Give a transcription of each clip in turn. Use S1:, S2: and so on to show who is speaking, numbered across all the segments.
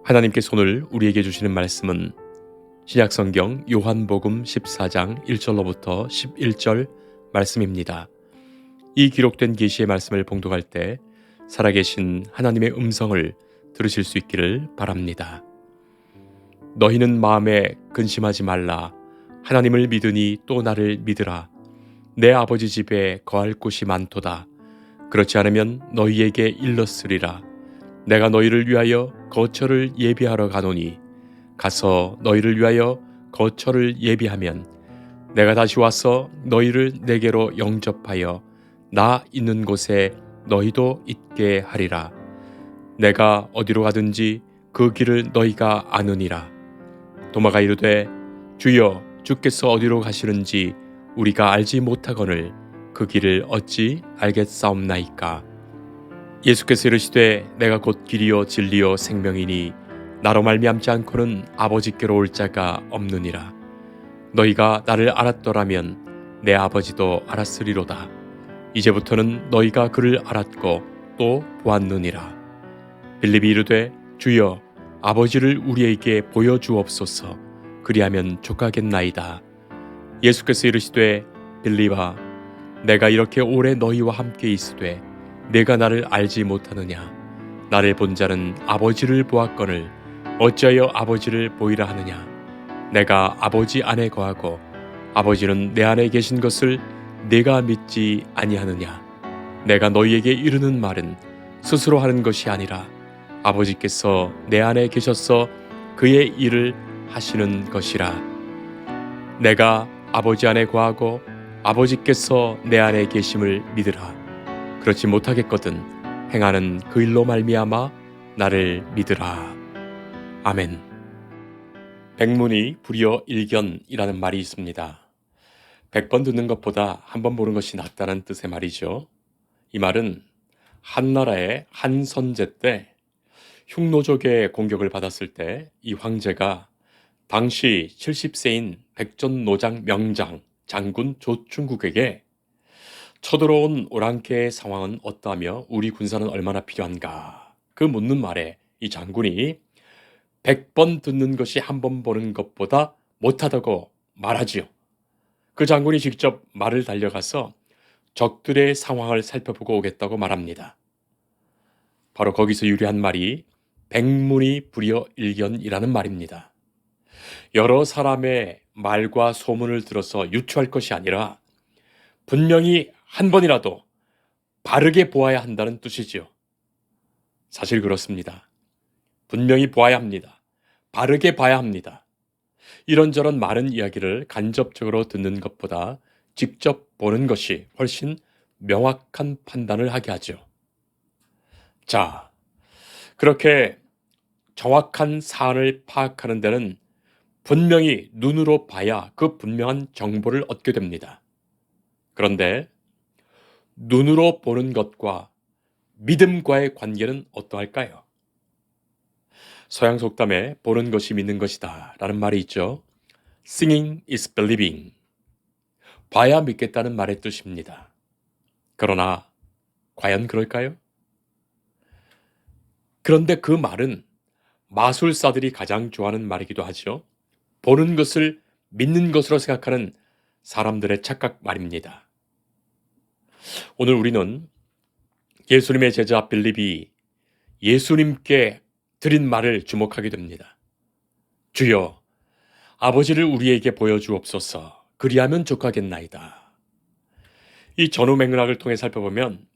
S1: 하나님께서 오늘 우리에게 주시는 말씀은 신약성경 요한복음 14장 1절로부터 11절 말씀입니다. 이 기록된 계시의 말씀을 봉독할 때 살아계신 하나님의 음성을 들으실 수 있기를 바랍니다. 너희는 마음에 근심하지 말라. 하나님을 믿으니 또 나를 믿으라. 내 아버지 집에 거할 곳이 많도다. 그렇지 않으면 너희에게 일렀으리라. 내가 너희를 위하여 거처를 예비하러 가노니 가서 너희를 위하여 거처를 예비하면 내가 다시 와서 너희를 내게로 영접하여 나 있는 곳에 너희도 있게 하리라. 내가 어디로 가든지 그 길을 너희가 아느니라. 도마가 이르되 주여 주께서 어디로 가시는지 우리가 알지 못하거늘 그 길을 어찌 알겠사옵나이까. 예수께서 이르시되 내가 곧 길이요 진리요 생명이니 나로 말미암지 않고는 아버지께로 올 자가 없느니라. 너희가 나를 알았더라면 내 아버지도 알았으리로다. 이제부터는 너희가 그를 알았고 또 보았느니라. 빌립이 이르되 주여 아버지를 우리에게 보여주옵소서. 그리하면 족하겠나이다. 예수께서 이르시되 빌립아 내가 이렇게 오래 너희와 함께 있으되 내가 나를 알지 못하느냐. 나를 본 자는 아버지를 보았거늘 어찌하여 아버지를 보이라 하느냐. 내가 아버지 안에 거하고 아버지는 내 안에 계신 것을 내가 믿지 아니하느냐. 내가 너희에게 이르는 말은 스스로 하는 것이 아니라 아버지께서 내 안에 계셔서 그의 일을 하시는 것이라. 내가 아버지 안에 거하고 아버지께서 내 안에 계심을 믿으라. 그렇지 못하겠거든 행하는 그 일로 말미암아 나를 믿으라. 아멘. 백문이 불여 일견이라는 말이 있습니다. 100번 듣는 것보다 한 번 보는 것이 낫다는 뜻의 말이죠. 이 말은 한나라의 한 선제 때 흉노족의 공격을 받았을 때 이 황제가 당시 70세인 백전노장 명장 장군 조충국에게 쳐들어온 오랑캐의 상황은 어떠하며 우리 군사는 얼마나 필요한가? 그 묻는 말에 이 장군이 100번 듣는 것이 한 번 보는 것보다 못하다고 말하지요. 그 장군이 직접 말을 달려가서 적들의 상황을 살펴보고 오겠다고 말합니다. 바로 거기서 유래한 말이 백문이 불여 일견이라는 말입니다. 여러 사람의 말과 소문을 들어서 유추할 것이 아니라 분명히 한 번이라도 바르게 보아야 한다는 뜻이지요. 사실 그렇습니다. 분명히 보아야 합니다. 바르게 봐야 합니다. 이런저런 많은 이야기를 간접적으로 듣는 것보다 직접 보는 것이 훨씬 명확한 판단을 하게 하죠. 자, 그렇게 정확한 사안을 파악하는 데는 분명히 눈으로 봐야 그 분명한 정보를 얻게 됩니다. 그런데 눈으로 보는 것과 믿음과의 관계는 어떠할까요? 서양 속담에 보는 것이 믿는 것이다 라는 말이 있죠. Seeing is believing. 봐야 믿겠다는 말의 뜻입니다. 그러나 과연 그럴까요? 그런데 그 말은 마술사들이 가장 좋아하는 말이기도 하죠. 보는 것을 믿는 것으로 생각하는 사람들의 착각 말입니다. 오늘 우리는 예수님의 제자 빌립이 예수님께 드린 말을 주목하게 됩니다. 주여, 아버지를 우리에게 보여주옵소서. 그리하면 족하겠나이다. 이 전후 맥락을 통해 살펴보면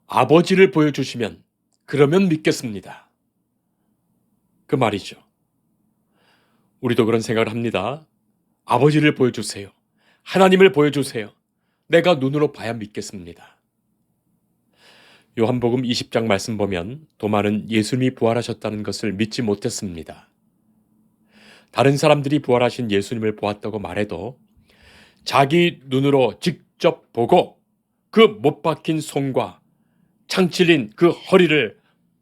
S1: 아버지를 보여주시면 그러면 믿겠습니다. 그 말이죠. 우리도 그런 생각을 합니다. 아버지를 보여주세요. 하나님을 보여주세요. 내가 눈으로 봐야 믿겠습니다. 요한복음 20장 말씀 보면 도마는 예수님이 부활하셨다는 것을 믿지 못했습니다. 다른 사람들이 부활하신 예수님을 보았다고 말해도 자기 눈으로 직접 보고 그 못 박힌 손과 창칠린 그 허리를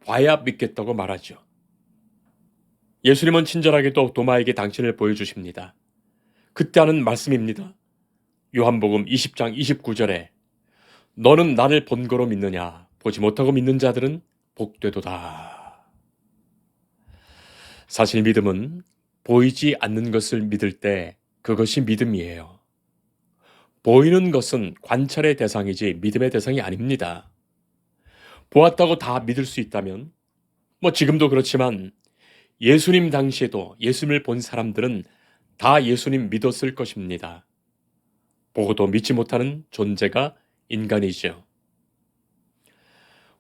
S1: 봐야 믿겠다고 말하죠. 예수님은 친절하게도 도마에게 당신을 보여주십니다. 그때 하는 말씀입니다. 요한복음 20장 29절에 너는 나를 본 거로 믿느냐? 보지 못하고 믿는 자들은 복되도다. 사실 믿음은 보이지 않는 것을 믿을 때 그것이 믿음이에요. 보이는 것은 관찰의 대상이지 믿음의 대상이 아닙니다. 보았다고 다 믿을 수 있다면, 지금도 그렇지만 예수님 당시에도 예수님을 본 사람들은 다 예수님 믿었을 것입니다. 보고도 믿지 못하는 존재가 인간이죠.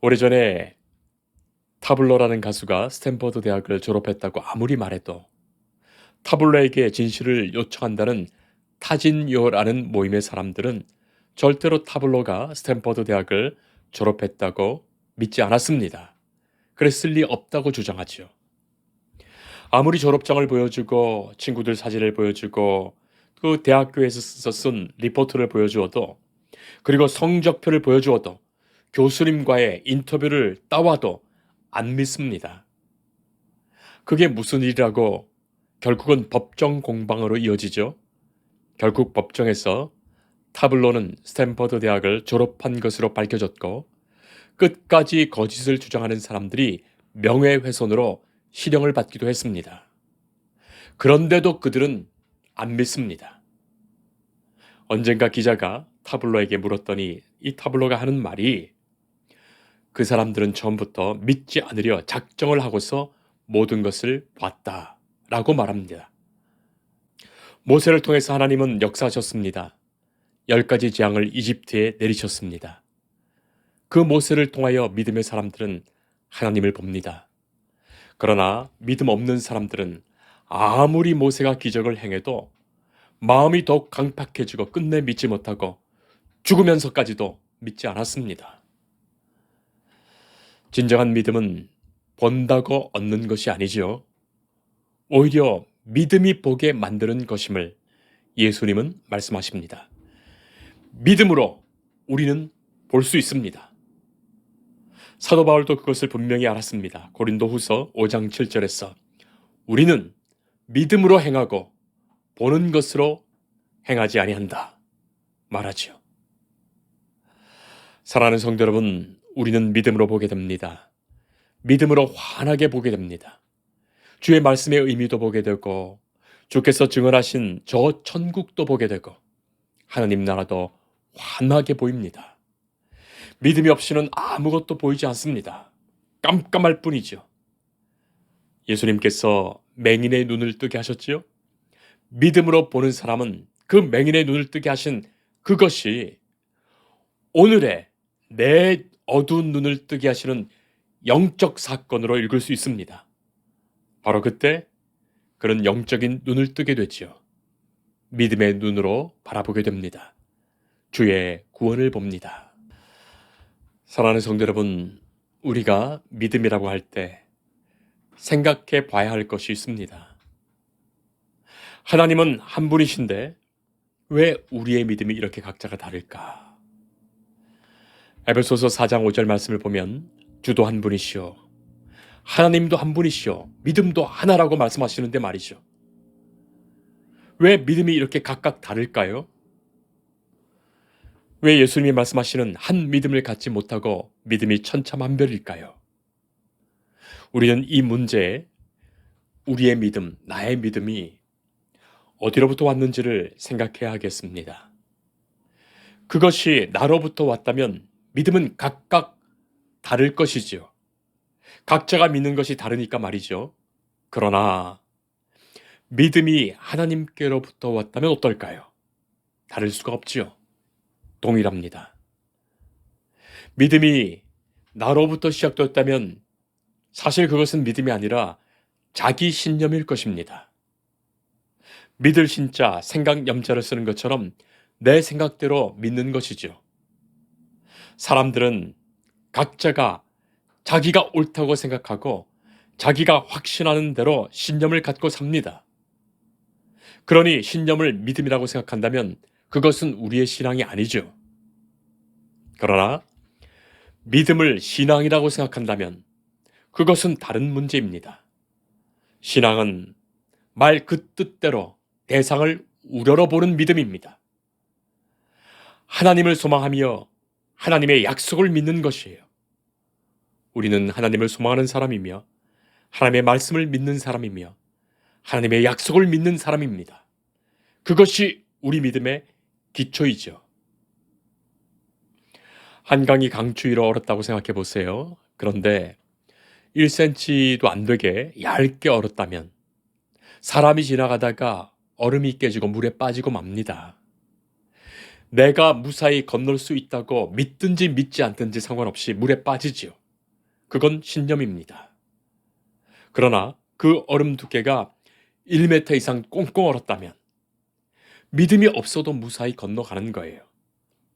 S1: 오래전에 타블로라는 가수가 스탠퍼드 대학을 졸업했다고 아무리 말해도 타블로에게 진실을 요청한다는 타진요라는 모임의 사람들은 절대로 타블로가 스탠퍼드 대학을 졸업했다고 믿지 않았습니다. 그랬을 리 없다고 주장하죠. 아무리 졸업장을 보여주고 친구들 사진을 보여주고 그 대학교에서 쓴 리포트를 보여주어도, 그리고 성적표를 보여주어도, 교수님과의 인터뷰를 따와도 안 믿습니다. 그게 무슨 일이라고 결국은 법정 공방으로 이어지죠. 결국 법정에서 타블로는 스탠퍼드 대학을 졸업한 것으로 밝혀졌고, 끝까지 거짓을 주장하는 사람들이 명예훼손으로 실형을 받기도 했습니다. 그런데도 그들은 안 믿습니다. 언젠가 기자가 타블로에게 물었더니 이 타블로가 하는 말이, 그 사람들은 처음부터 믿지 않으려 작정을 하고서 모든 것을 봤다라고 말합니다. 모세를 통해서 하나님은 역사하셨습니다. 10가지 재앙을 이집트에 내리셨습니다. 그 모세를 통하여 믿음의 사람들은 하나님을 봅니다. 그러나 믿음 없는 사람들은 아무리 모세가 기적을 행해도 마음이 더욱 강팍해지고 끝내 믿지 못하고 죽으면서까지도 믿지 않았습니다. 진정한 믿음은 본다고 얻는 것이 아니지요. 오히려 믿음이 보게 만드는 것임을 예수님은 말씀하십니다. 믿음으로 우리는 볼 수 있습니다. 사도 바울도 그것을 분명히 알았습니다. 고린도후서 5장 7절에서 우리는 믿음으로 행하고 보는 것으로 행하지 아니한다 말하지요. 사랑하는 성도 여러분, 우리는 믿음으로 보게 됩니다. 믿음으로 환하게 보게 됩니다. 주의 말씀의 의미도 보게 되고, 주께서 증언하신 저 천국도 보게 되고, 하나님 나라도 환하게 보입니다. 믿음이 없이는 아무것도 보이지 않습니다. 깜깜할 뿐이죠. 예수님께서 맹인의 눈을 뜨게 하셨지요? 믿음으로 보는 사람은 그 맹인의 눈을 뜨게 하신 그것이 오늘의 내 어두운 눈을 뜨게 하시는 영적 사건으로 읽을 수 있습니다. 바로 그때 그런 영적인 눈을 뜨게 되지요. 믿음의 눈으로 바라보게 됩니다. 주의 구원을 봅니다. 사랑하는 성도 여러분, 우리가 믿음이라고 할 때 생각해 봐야 할 것이 있습니다. 하나님은 한 분이신데 왜 우리의 믿음이 이렇게 각자가 다를까? 에베소서 4장 5절 말씀을 보면 주도 한 분이시오, 하나님도 한 분이시오, 믿음도 하나라고 말씀하시는데 말이죠. 왜 믿음이 이렇게 각각 다를까요? 왜 예수님이 말씀하시는 한 믿음을 갖지 못하고 믿음이 천차만별일까요? 우리는 이 문제에 우리의 믿음, 나의 믿음이 어디로부터 왔는지를 생각해야 하겠습니다. 그것이 나로부터 왔다면 믿음은 각각 다를 것이지요. 각자가 믿는 것이 다르니까 말이죠. 그러나 믿음이 하나님께로부터 왔다면 어떨까요? 다를 수가 없지요. 동일합니다. 믿음이 나로부터 시작되었다면 사실 그것은 믿음이 아니라 자기 신념일 것입니다. 믿을 신자, 생각 염자를 쓰는 것처럼 내 생각대로 믿는 것이죠. 사람들은 각자가 자기가 옳다고 생각하고 자기가 확신하는 대로 신념을 갖고 삽니다. 그러니 신념을 믿음이라고 생각한다면 그것은 우리의 신앙이 아니죠. 그러나 믿음을 신앙이라고 생각한다면 그것은 다른 문제입니다. 신앙은 말 그 뜻대로 대상을 우러러보는 믿음입니다. 하나님을 소망하며 하나님의 약속을 믿는 것이에요. 우리는 하나님을 소망하는 사람이며 하나님의 말씀을 믿는 사람이며 하나님의 약속을 믿는 사람입니다. 그것이 우리 믿음의 기초이죠. 한강이 강추위로 얼었다고 생각해 보세요. 그런데 1cm도 안 되게 얇게 얼었다면 사람이 지나가다가 얼음이 깨지고 물에 빠지고 맙니다. 내가 무사히 건널 수 있다고 믿든지 믿지 않든지 상관없이 물에 빠지지요. 그건 신념입니다. 그러나 그 얼음 두께가 1m 이상 꽁꽁 얼었다면 믿음이 없어도 무사히 건너가는 거예요.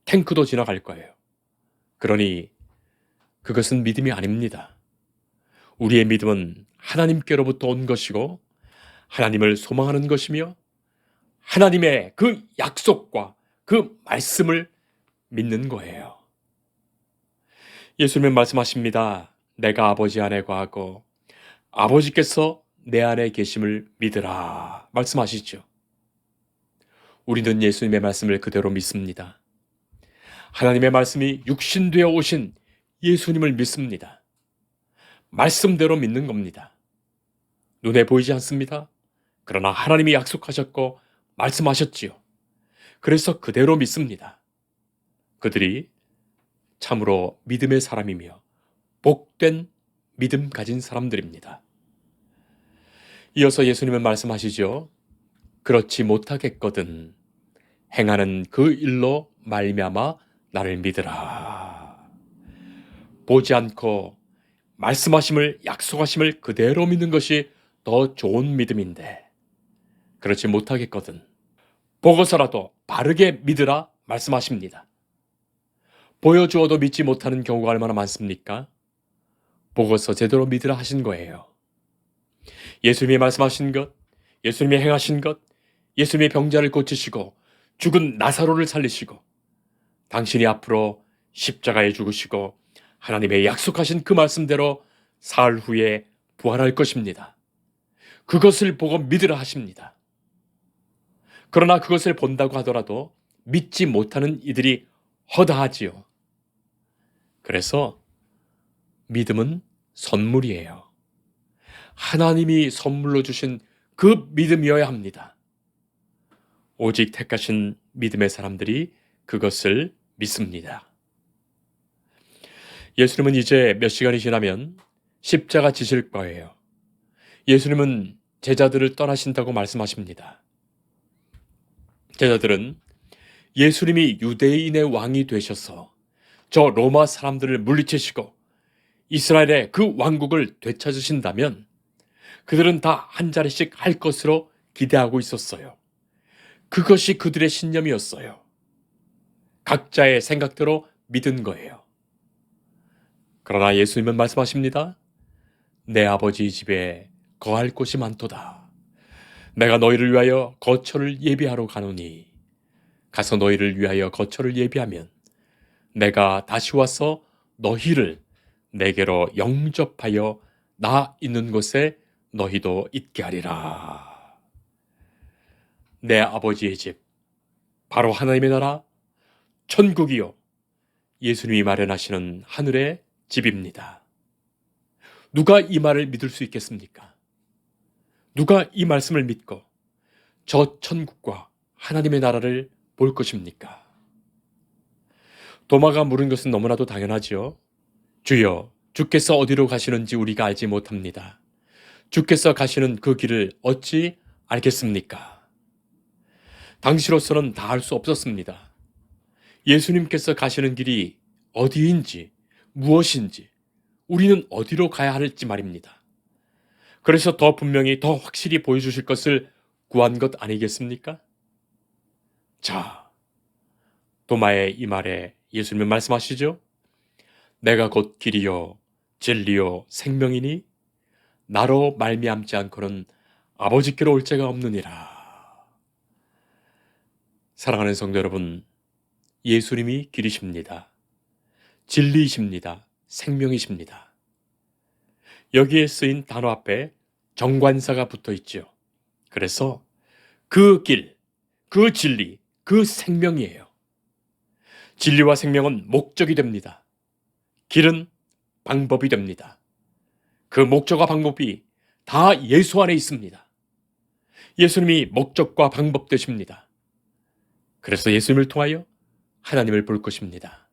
S1: 탱크도 지나갈 거예요. 그러니 그것은 믿음이 아닙니다. 우리의 믿음은 하나님께로부터 온 것이고 하나님을 소망하는 것이며 하나님의 그 약속과 그 말씀을 믿는 거예요. 예수님은 말씀하십니다. 내가 아버지 안에 거하고 아버지께서 내 안에 계심을 믿으라 말씀하시죠. 우리는 예수님의 말씀을 그대로 믿습니다. 하나님의 말씀이 육신되어 오신 예수님을 믿습니다. 말씀대로 믿는 겁니다. 눈에 보이지 않습니다. 그러나 하나님이 약속하셨고 말씀하셨지요. 그래서 그대로 믿습니다. 그들이 참으로 믿음의 사람이며 복된 믿음 가진 사람들입니다. 이어서 예수님은 말씀하시죠. 그렇지 못하겠거든 행하는 그 일로 말미암아 나를 믿으라. 보지 않고 말씀하심을 약속하심을 그대로 믿는 것이 더 좋은 믿음인데 그렇지 못하겠거든 보고서라도 바르게 믿으라 말씀하십니다. 보여주어도 믿지 못하는 경우가 얼마나 많습니까? 보고서 제대로 믿으라 하신 거예요. 예수님이 말씀하신 것, 예수님이 행하신 것, 예수님이 병자를 고치시고 죽은 나사로를 살리시고 당신이 앞으로 십자가에 죽으시고 하나님의 약속하신 그 말씀대로 사흘 후에 부활할 것입니다. 그것을 보고 믿으라 하십니다. 그러나 그것을 본다고 하더라도 믿지 못하는 이들이 허다하지요. 그래서 믿음은 선물이에요. 하나님이 선물로 주신 그 믿음이어야 합니다. 오직 택하신 믿음의 사람들이 그것을 믿습니다. 예수님은 이제 몇 시간이 지나면 십자가 지실 거예요. 예수님은 제자들을 떠나신다고 말씀하십니다. 제자들은 예수님이 유대인의 왕이 되셔서 저 로마 사람들을 물리치시고 이스라엘의 그 왕국을 되찾으신다면 그들은 다 한 자리씩 할 것으로 기대하고 있었어요. 그것이 그들의 신념이었어요. 각자의 생각대로 믿은 거예요. 그러나 예수님은 말씀하십니다. 내 아버지 집에 거할 곳이 많도다. 내가 너희를 위하여 거처를 예비하러 가노니 가서 너희를 위하여 거처를 예비하면 내가 다시 와서 너희를 내게로 영접하여 나 있는 곳에 너희도 있게 하리라. 내 아버지의 집, 바로 하나님의 나라, 천국이요. 예수님이 마련하시는 하늘의 집입니다. 누가 이 말을 믿을 수 있겠습니까? 누가 이 말씀을 믿고 저 천국과 하나님의 나라를 볼 것입니까? 도마가 물은 것은 너무나도 당연하지요. 주여, 주께서 어디로 가시는지 우리가 알지 못합니다. 주께서 가시는 그 길을 어찌 알겠습니까? 당시로서는 다 알 수 없었습니다. 예수님께서 가시는 길이 어디인지, 무엇인지, 우리는 어디로 가야 할지 말입니다. 그래서 더 분명히 더 확실히 보여주실 것을 구한 것 아니겠습니까? 자, 도마의 이 말에 예수님은 말씀하시죠. 내가 곧 길이요 진리요 생명이니 나로 말미암지 않고는 아버지께로 올 자가 없느니라. 사랑하는 성도 여러분, 예수님이 길이십니다. 진리이십니다. 생명이십니다. 여기에 쓰인 단어 앞에 정관사가 붙어 있죠. 그래서 그 길, 그 진리, 그 생명이에요. 진리와 생명은 목적이 됩니다. 길은 방법이 됩니다. 그 목적과 방법이 다 예수 안에 있습니다. 예수님이 목적과 방법 되십니다. 그래서 예수님을 통하여 하나님을 볼 것입니다.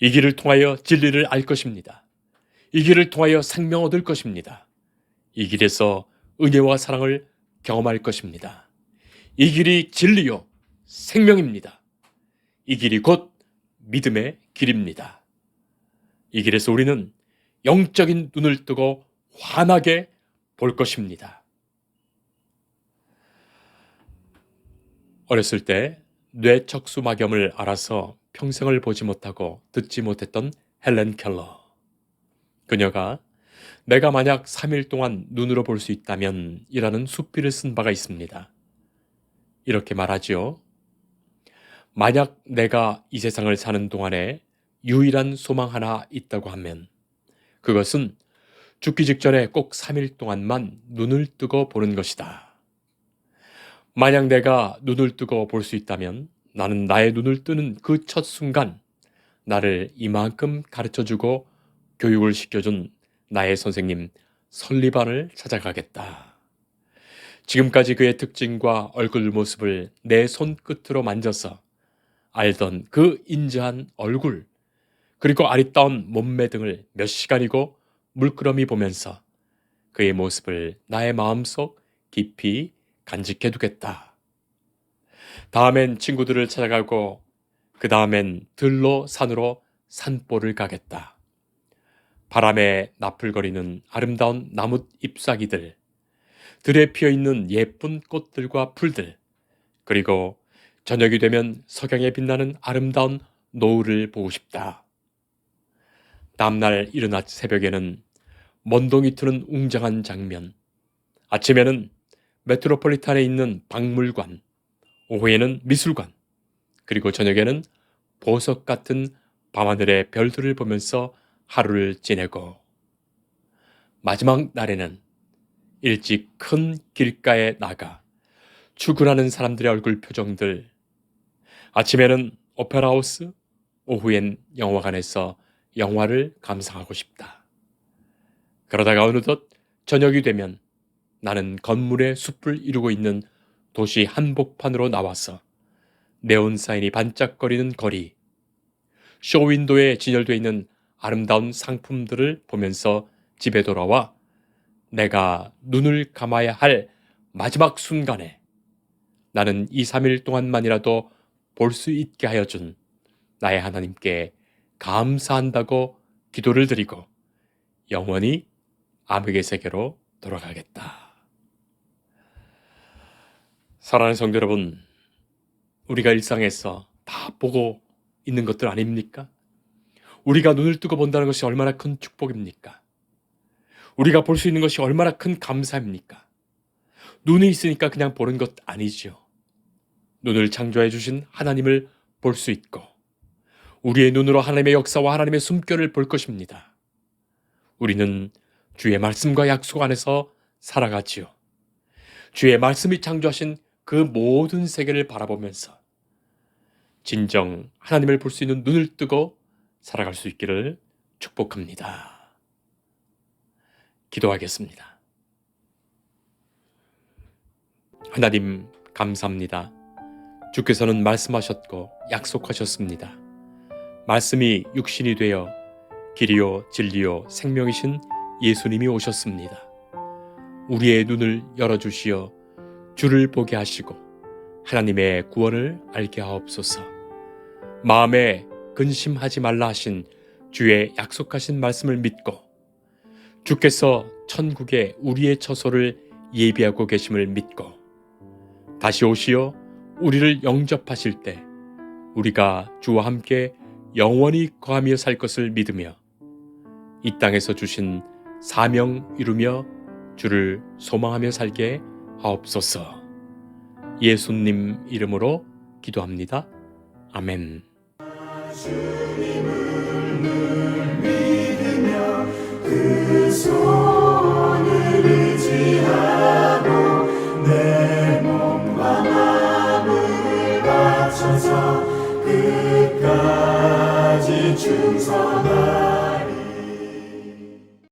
S1: 이 길을 통하여 진리를 알 것입니다. 이 길을 통하여 생명 얻을 것입니다. 이 길에서 은혜와 사랑을 경험할 것입니다. 이 길이 진리요 생명입니다. 이 길이 곧 믿음의 길입니다. 이 길에서 우리는 영적인 눈을 뜨고 환하게 볼 것입니다. 어렸을 때 뇌척수막염을 알아서 평생을 보지 못하고 듣지 못했던 헬렌 켈러. 그녀가 내가 만약 3일 동안 눈으로 볼 수 있다면 이라는 수필을 쓴 바가 있습니다. 이렇게 말하지요. 만약 내가 이 세상을 사는 동안에 유일한 소망 하나 있다고 하면 그것은 죽기 직전에 꼭 3일 동안만 눈을 뜨고 보는 것이다. 만약 내가 눈을 뜨고 볼 수 있다면 나는 나의 눈을 뜨는 그 첫 순간 나를 이만큼 가르쳐주고 교육을 시켜준 나의 선생님 설리반을 찾아가겠다. 지금까지 그의 특징과 얼굴 모습을 내 손끝으로 만져서 알던 그 인자한 얼굴 그리고 아리따운 몸매 등을 몇 시간이고 물끄러미 보면서 그의 모습을 나의 마음속 깊이 간직해 두겠다. 다음엔 친구들을 찾아가고 그 다음엔 들로 산으로 산보를 가겠다. 바람에 나풀거리는 아름다운 나뭇 잎사귀들, 들에 피어있는 예쁜 꽃들과 풀들, 그리고 저녁이 되면 석양에 빛나는 아름다운 노을을 보고 싶다. 다음날 이른 새벽에는 먼동이 트는 웅장한 장면, 아침에는 메트로폴리탄에 있는 박물관, 오후에는 미술관, 그리고 저녁에는 보석 같은 밤하늘의 별들을 보면서 하루를 지내고 마지막 날에는 일찍 큰 길가에 나가 출근하는 사람들의 얼굴 표정들, 아침에는 오페라하우스, 오후엔 영화관에서 영화를 감상하고 싶다. 그러다가 어느덧 저녁이 되면 나는 건물의 숲을 이루고 있는 도시 한복판으로 나와서 네온 사인이 반짝거리는 거리, 쇼윈도에 진열되어 있는 아름다운 상품들을 보면서 집에 돌아와 내가 눈을 감아야 할 마지막 순간에 나는 2, 3일 동안만이라도 볼 수 있게 하여 준 나의 하나님께 감사한다고 기도를 드리고 영원히 암흑의 세계로 돌아가겠다. 사랑하는 성도 여러분, 우리가 일상에서 다 보고 있는 것들 아닙니까? 우리가 눈을 뜨고 본다는 것이 얼마나 큰 축복입니까? 우리가 볼 수 있는 것이 얼마나 큰 감사입니까? 눈이 있으니까 그냥 보는 것 아니죠. 눈을 창조해 주신 하나님을 볼 수 있고 우리의 눈으로 하나님의 역사와 하나님의 숨결을 볼 것입니다. 우리는 주의 말씀과 약속 안에서 살아가지요. 주의 말씀이 창조하신 그 모든 세계를 바라보면서 진정 하나님을 볼 수 있는 눈을 뜨고 살아갈 수 있기를 축복합니다. 기도하겠습니다. 하나님 감사합니다. 주께서는 말씀하셨고 약속하셨습니다. 말씀이 육신이 되어 길이요 진리요 생명이신 예수님이 오셨습니다. 우리의 눈을 열어주시어 주를 보게 하시고 하나님의 구원을 알게 하옵소서. 마음에 근심하지 말라 하신 주의 약속하신 말씀을 믿고 주께서 천국에 우리의 처소를 예비하고 계심을 믿고 다시 오시어 우리를 영접하실 때 우리가 주와 함께 영원히 거하며 살 것을 믿으며 이 땅에서 주신 사명 이루며 주를 소망하며 살게 하옵소서. 예수님 이름으로 기도합니다. 아멘.
S2: 주님을 늘 믿으며 그 손을 의지하고 내 몸과 마음을 바쳐서 끝까지 충성하리.